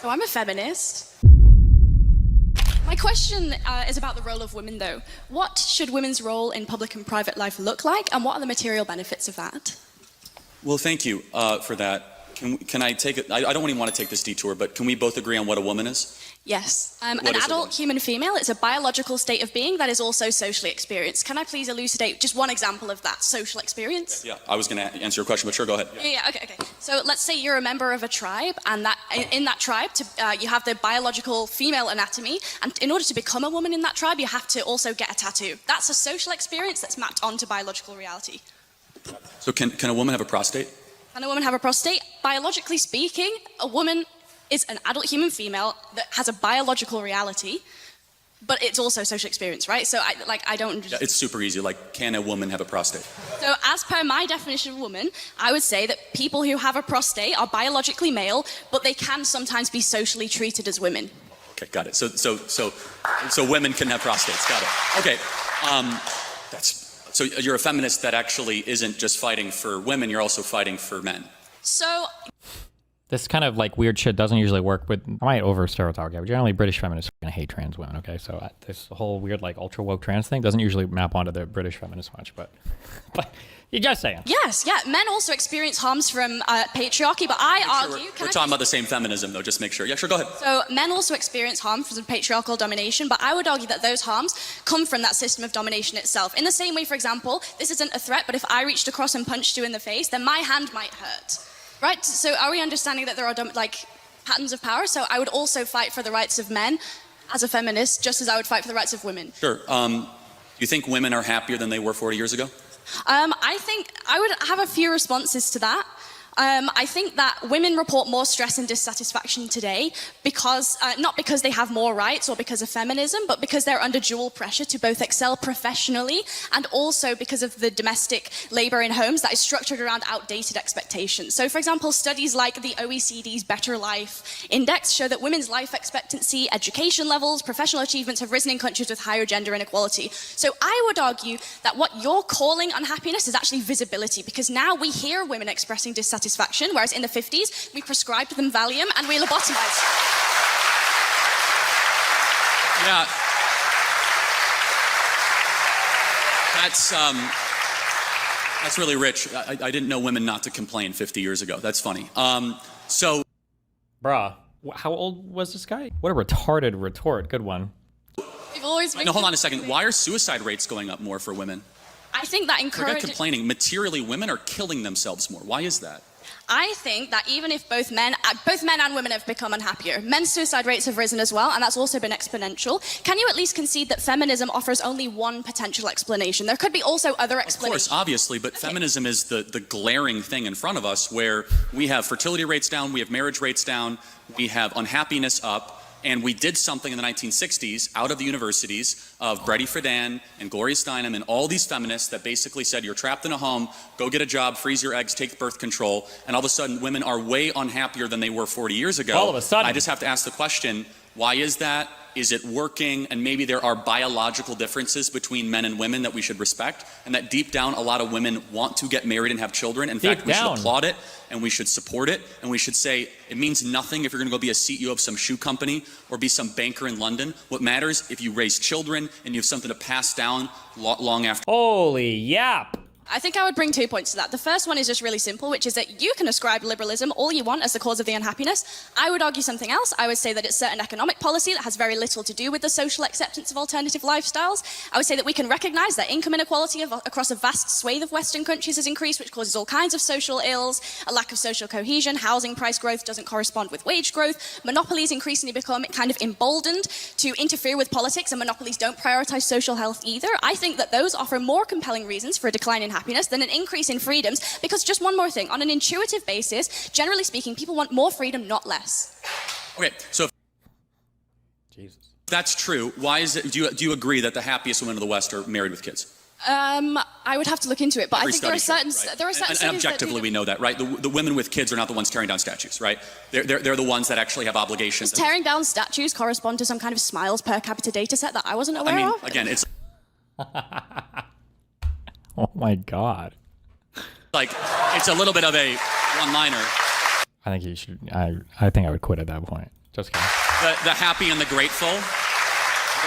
So I'm a feminist. My question is about the role of women, though. What should women's role in public and private life look like, and what are the material benefits of that? Well, thank you for that. Can I take it? I don't even want to take this detour, but can we both agree on what a woman is? Yes. An adult human female, it's a biological state of being that is also socially experienced. Can I please elucidate just one example of that social experience? Yeah, I was going to answer your question, but sure, go ahead. Yeah, okay. So let's say you're a member of a tribe, and that in that tribe, you have the biological female anatomy, and in order to become a woman in that tribe, you have to also get a tattoo. That's a social experience that's mapped onto biological reality. So can a woman have a prostate? Can a woman have a prostate? Biologically speaking, a woman is an adult human female that has a biological reality, but it's also social experience, right? So I don't... Yeah, it's super easy. Like, can a woman have a prostate? So as per my definition of woman, I would say that people who have a prostate are biologically male, but they can sometimes be socially treated as women. Okay, got it. So women can have prostates. Got it. Okay. So you're a feminist that actually isn't just fighting for women, you're also fighting for men. So... This kind of like weird shit doesn't usually work with, I might over stereotype, but generally British feminists hate trans women, okay? So this whole weird like ultra woke trans thing doesn't usually map onto the British feminists much, but you're just saying. Yes, yeah, men also experience harms from patriarchy, but I argue... We're talking about the same feminism though, just make sure. Yeah, sure, go ahead. So men also experience harm from patriarchal domination, but I would argue that those harms come from that system of domination itself. In the same way, for example, this isn't a threat, but if I reached across and punched you in the face, then my hand might hurt. Right, so are we understanding that there are patterns of power? So I would also fight for the rights of men as a feminist, just as I would fight for the rights of women. Sure. Do you think women are happier than they were 40 years ago? I think I would have a few responses to that. I think that women report more stress and dissatisfaction today because, not because they have more rights or because of feminism, but because they're under dual pressure to both excel professionally and also because of the domestic labor in homes that is structured around outdated expectations. So, for example, studies like the OECD's Better Life Index show that women's life expectancy, education levels, professional achievements have risen in countries with higher gender inequality. So I would argue that what you're calling unhappiness is actually visibility, because now we hear women expressing dissatisfaction, whereas in the 50s, we prescribed them Valium and we lobotomized. Yeah. That's really rich. I didn't know women not to complain 50 years ago. That's funny. Bruh, how old was this guy? What a retarded retort. Good one. We've always been... No, hold on a second. Why are suicide rates going up more for women? I think that encourages... Forget complaining. Materially, women are killing themselves more. Why is that? I think that even if both men and women have become unhappier, men's suicide rates have risen as well, and that's also been exponential. Can you at least concede that feminism offers only one potential explanation? There could be also other explanations. Of course, obviously, but feminism is the glaring thing in front of us where we have fertility rates down, we have marriage rates down, we have unhappiness up, and we did something in the 1960s out of the universities of Brady Friedan and Gloria Steinem and all these feminists that basically said, you're trapped in a home, go get a job, freeze your eggs, take birth control, and all of a sudden women are way unhappier than they were 40 years ago. All of a sudden. I just have to ask the question, why is that? Is it working? And maybe there are biological differences between men and women that we should respect, and that deep down a lot of women want to get married and have children. In fact, we should applaud it and we should support it, and we should say it means nothing if you're gonna go be a CEO of some shoe company or be some banker in London. What matters if you raise children and you have something to pass down long after. Holy yap. I think I would bring 2 points to that. The first one is just really simple, which is that you can ascribe liberalism all you want as the cause of the unhappiness. I would argue something else. I would say that it's certain economic policy that has very little to do with the social acceptance of alternative lifestyles. I would say that we can recognize that income inequality across a vast swathe of Western countries has increased, which causes all kinds of social ills, a lack of social cohesion, housing price growth doesn't correspond with wage growth, monopolies increasingly become kind of emboldened to interfere with politics, and monopolies don't prioritize social health either. I think that those offer more compelling reasons for a decline in happiness than an increase in freedoms, because just one more thing, on an intuitive basis, generally speaking, people want more freedom, not less. Okay, so if that's true, why is it, do you agree that the happiest women of the West are married with kids? I would have to look into it, but I think there are certain and objectively we know that, right? The women with kids are not the ones tearing down statues, right? They're the ones that actually have obligations. Does tearing down statues correspond to some kind of smiles per capita data set that I wasn't aware of? Again, it's oh my God. Like, it's a little bit of a one-liner. I think you should, I think I would quit at that point. Just kidding. The happy and the grateful.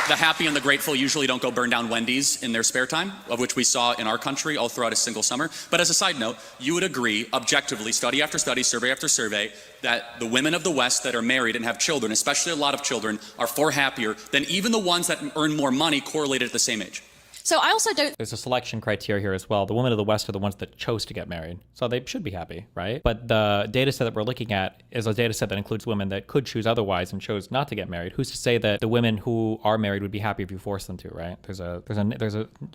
The happy and the grateful usually don't go burn down Wendy's in their spare time, of which we saw in our country all throughout a single summer. But as a side note, you would agree, objectively, study after study, survey after survey, that the women of the West that are married and have children, especially a lot of children, are far happier than even the ones that earn more money correlated at the same age. So I also don't... There's a selection criteria here as well. The women of the West are the ones that chose to get married. So they should be happy, right? But the data set that we're looking at is a data set that includes women that could choose otherwise and chose not to get married. Who's to say that the women who are married would be happy if you force them to, right? There's a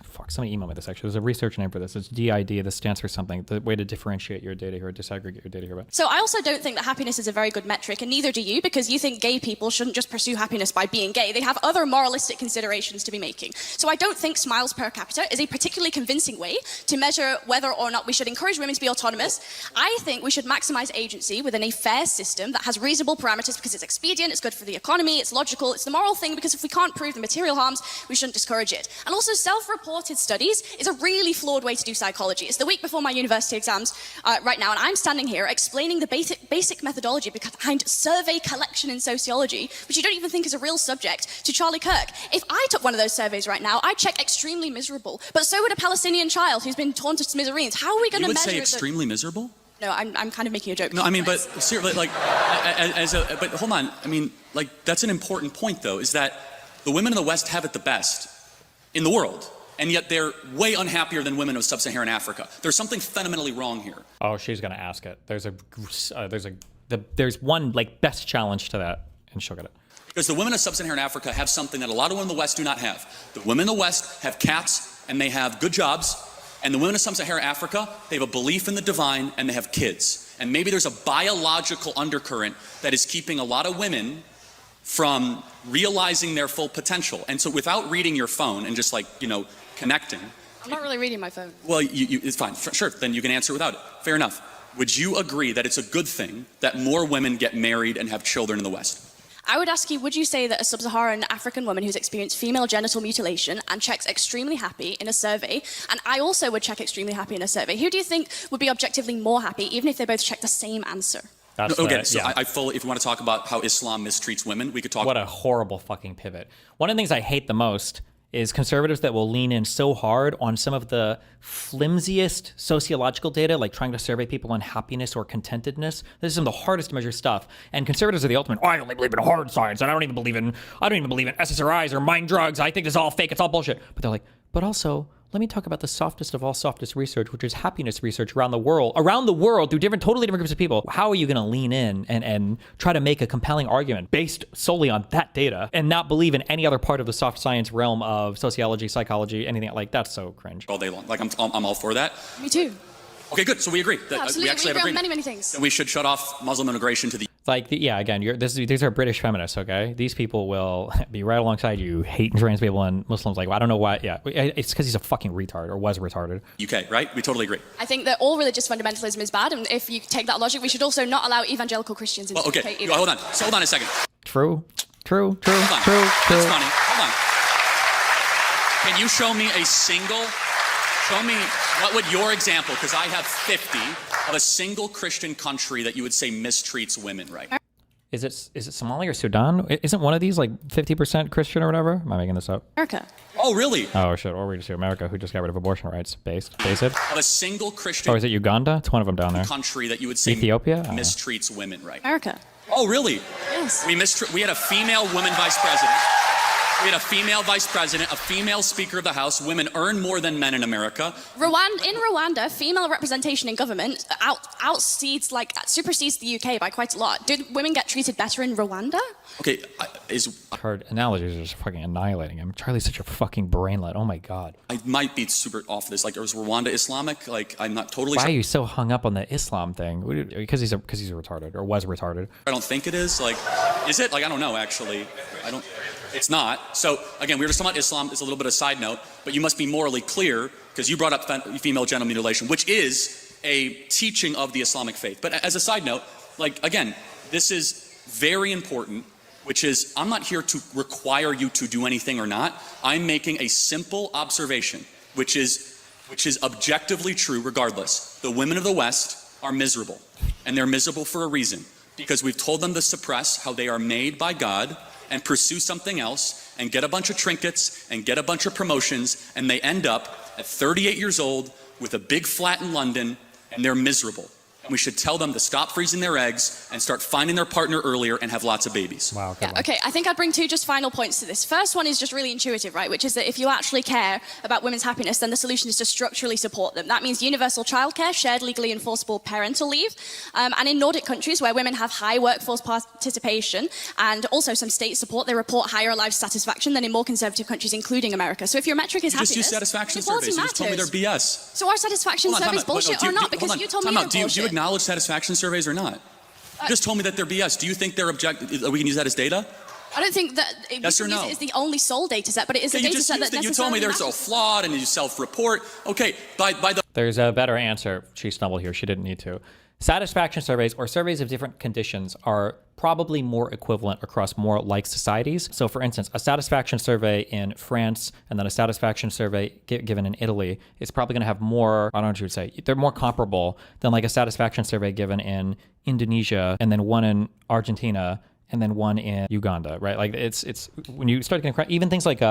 fuck, somebody emailed me this actually. There's a research name for this. It's DID. This stands for something. The way to differentiate your data here, disaggregate your data here. But. So I also don't think that happiness is a very good metric, and neither do you, because you think gay people shouldn't just pursue happiness by being gay. They have other moralistic considerations to be making. So I don't think smiles per capita is a particularly convincing way to measure whether or not we should encourage women to be autonomous. I think we should maximize agency within a fair system that has reasonable parameters because it's expedient, it's good for the economy, it's logical, it's the moral thing, because if we can't prove the material harms, we shouldn't discourage it. And also, self-reported studies is a really flawed way to do psychology. It's the week before my university exams right now, and I'm standing here explaining the basic methodology behind survey collection in sociology, which you don't even think is a real subject, to Charlie Kirk. If I took one of those surveys right now, I'd check extremely miserable. But so would a Palestinian child who's been torn to smithereens. How are we going to measure... You would say extremely miserable? No, I'm kind of making a joke. No, I mean, but seriously, like, but hold on. I mean, like, that's an important point, though, is that the women in the West have it the best in the world, and yet they're way unhappier than women of sub-Saharan Africa. There's something fundamentally wrong here. Oh, she's going to ask it. There's one, like, best challenge to that, and she'll get it. Because the women of sub-Saharan Africa have something that a lot of women in the West do not have. The women in the West have cats, and they have good jobs, and the women of sub-Saharan Africa, they have a belief in the divine, and they have kids. And maybe there's a biological undercurrent that is keeping a lot of women from realizing their full potential. And so without reading your phone and just, like, you know, connecting... I'm not really reading my phone. Well, it's fine. Sure, then you can answer without it. Fair enough. Would you agree that it's a good thing that more women get married and have children in the West? I would ask you, would you say that a sub-Saharan African woman who's experienced female genital mutilation and checks extremely happy in a survey, and I also would check extremely happy in a survey, who do you think would be objectively more happy, even if they both check the same answer? Okay, so yeah. I fully, if you want to talk about how Islam mistreats women, we could talk. What a horrible fucking pivot. One of the things I hate the most is conservatives that will lean in so hard on some of the flimsiest sociological data, like trying to survey people on happiness or contentedness. This is some of the hardest to measure stuff. And conservatives are the ultimate, I only believe in hard science, and I don't even believe in SSRIs or mind drugs. I think this is all fake, it's all bullshit. But they're like, but also, let me talk about the softest of all softest research, which is happiness research around the world through totally different groups of people. How are you going to lean in and try to make a compelling argument based solely on that data and not believe in any other part of the soft science realm of sociology, psychology, anything like that's so cringe. All day long. Like, I'm all for that. Me too. Okay, good. So we agree. Yeah, absolutely. We actually agree have on many things. And we should shut off Muslim immigration to the... Like, again, these are British feminists, okay? These people will be right alongside you, hating trans people and Muslims. Like, well, I don't know why. Yeah, it's because he's a fucking retard or was retarded. UK, right? We totally agree. I think that all religious fundamentalism is bad, and if you take that logic, we should also not allow evangelical Christians into the UK either. Hold on. So hold on a second. True. Hold on. That's funny. Hold on. Can you show me what would your example, because I have 50, of a single Christian country that you would say mistreats women, right? Is it Somalia or Sudan? Isn't one of these like 50% Christian or whatever? Am I making this up? America. Oh, really? Oh, shit. Or we just do America, who just got rid of abortion rights. Base it. Of a single Christian... Or is it Uganda? It's one of them down there. ...country that you would say Ethiopia? mistreats women, right? America. Oh, really? Yes. We had a female woman vice president. We had a female vice president, a female speaker of the House. Women earn more than men in America. In Rwanda, female representation in government supersedes the UK by quite a lot. Did women get treated better in Rwanda? Okay, Her analogies are just fucking annihilating him. Charlie's such a fucking brainlet. Oh my god. I might be super off this. Like, was Rwanda Islamic? Like, I'm not totally sure. Why are you so hung up on the Islam thing? Because he's retarded or was retarded. I don't think it is. Like, is it? Like, I don't know, actually. It's not. So, again, we were just talking about Islam. It's a little bit of a side note, but you must be morally clear, because you brought up female genital mutilation, which is a teaching of the Islamic faith. But as a side note, like, again, this is very important, which is, I'm not here to require you to do anything or not. I'm making a simple observation, which is objectively true regardless. The women of the West are miserable, and they're miserable for a reason. because we've told them to suppress how they are made by God and pursue something else and get a bunch of trinkets and get a bunch of promotions, and they end up at 38 years old with a big flat in London, and they're miserable. And we should tell them to stop freezing their eggs and start finding their partner earlier and have lots of babies. Wow. Yeah, okay, I think I'd bring two just final points to this. First one is just really intuitive, right? Which is that if you actually care about women's happiness, then the solution is to structurally support them. That means universal childcare, shared legally enforceable parental leave, and in Nordic countries where women have high workforce participation and also some state support, they report higher life satisfaction than in more conservative countries, including America. So if your metric is happiness, just use satisfaction surveys. You just told me they're BS. So are satisfaction surveys bullshit or not? Because you told me they're bullshit. Do you acknowledge satisfaction surveys or not? You just told me that they're BS. Do you think they're we can use that as data? I don't think that yes or no? It is the only sole data set, but it is a data set that necessarily you told me they're so flawed and you self-report. Okay, by the... There's a better answer. She stumbled here. She didn't need to. Satisfaction surveys or surveys of different conditions are probably more equivalent across more like societies. So for instance, a satisfaction survey in France and then a satisfaction survey given in Italy is probably going to have more, I don't know what you would say, they're more comparable than like a satisfaction survey given in Indonesia and then one in Argentina and then one in Uganda, right? Like it's when you start getting, even things like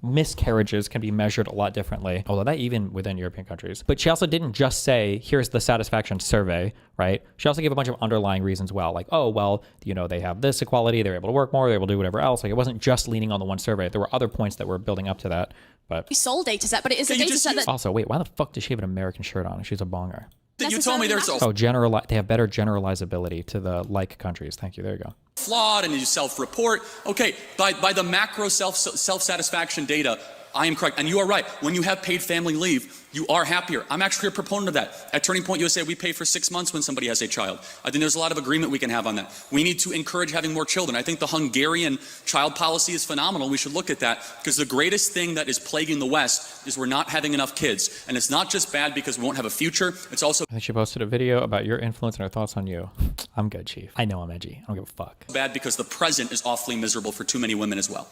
miscarriages can be measured a lot differently, although that even within European countries. But she also didn't just say, here's the satisfaction survey, right? She also gave a bunch of underlying reasons well, like, oh, well, you know, they have this equality, they're able to work more, they're able to do whatever else. Like it wasn't just leaning on the one survey. There were other points that were building up to that, but. Sole data set, but it is a data set that. Also, wait, why the fuck does she have an American shirt on? She's a bonger. You told me they're so... Oh, they have better generalizability to the like countries. Thank you. There you go. Flawed and you self-report. Okay, by the macro self-satisfaction data, I am correct. And you are right. When you have paid family leave, you are happier. I'm actually a proponent of that. At Turning Point USA, we pay for 6 months when somebody has a child. I think there's a lot of agreement we can have on that. We need to encourage having more children. I think the Hungarian child policy is phenomenal. We should look at that because the greatest thing that is plaguing the West is we're not having enough kids. And it's not just bad because we won't have a future. It's also... I think she posted a video about your influence and her thoughts on you. I'm good, Chief. I know I'm edgy. I don't give a fuck. Bad because the present is awfully miserable for too many women as well.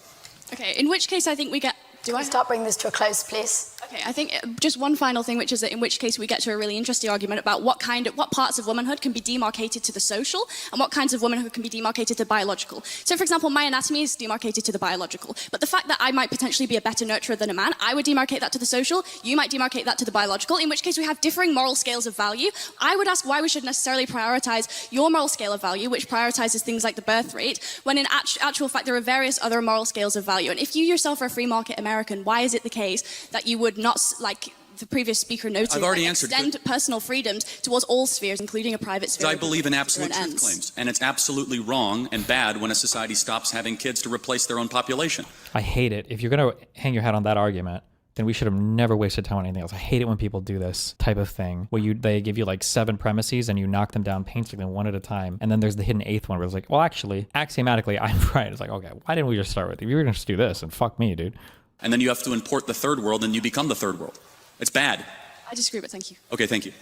Okay, in which case I think we get... Do I start bringing this to a close, please? Okay, I think just one final thing, which is that in which case we get to a really interesting argument about what parts of womanhood can be demarcated to the social and what kinds of womanhood can be demarcated to biological. So, for example, my anatomy is demarcated to the biological, but the fact that I might potentially be a better nurturer than a man, I would demarcate that to the social, you might demarcate that to the biological, in which case we have differing moral scales of value. I would ask why we should necessarily prioritize your moral scale of value, which prioritizes things like the birth rate, when in actual fact there are various other moral scales of value. And if you yourself are a free market American, why is it the case that you would not, like the previous speaker noted, I've already answered extend personal freedoms towards all spheres, including a private sphere? I believe in absolute truth claims, and it's absolutely wrong and bad when a society stops having kids to replace their own population. I hate it. If you're going to hang your hat on that argument, then we should have never wasted time on anything else. I hate it when people do this type of thing where they give you like 7 premises and you knock them down painstakingly one at a time. And then there's the hidden 8th one where it's like, well, actually, axiomatically, I'm right. It's like, okay, why didn't we just start with it? If you were going to just do this, and fuck me, dude. And then you have to import the third world and you become the third world. It's bad. I disagree, but thank you. Okay, thank you.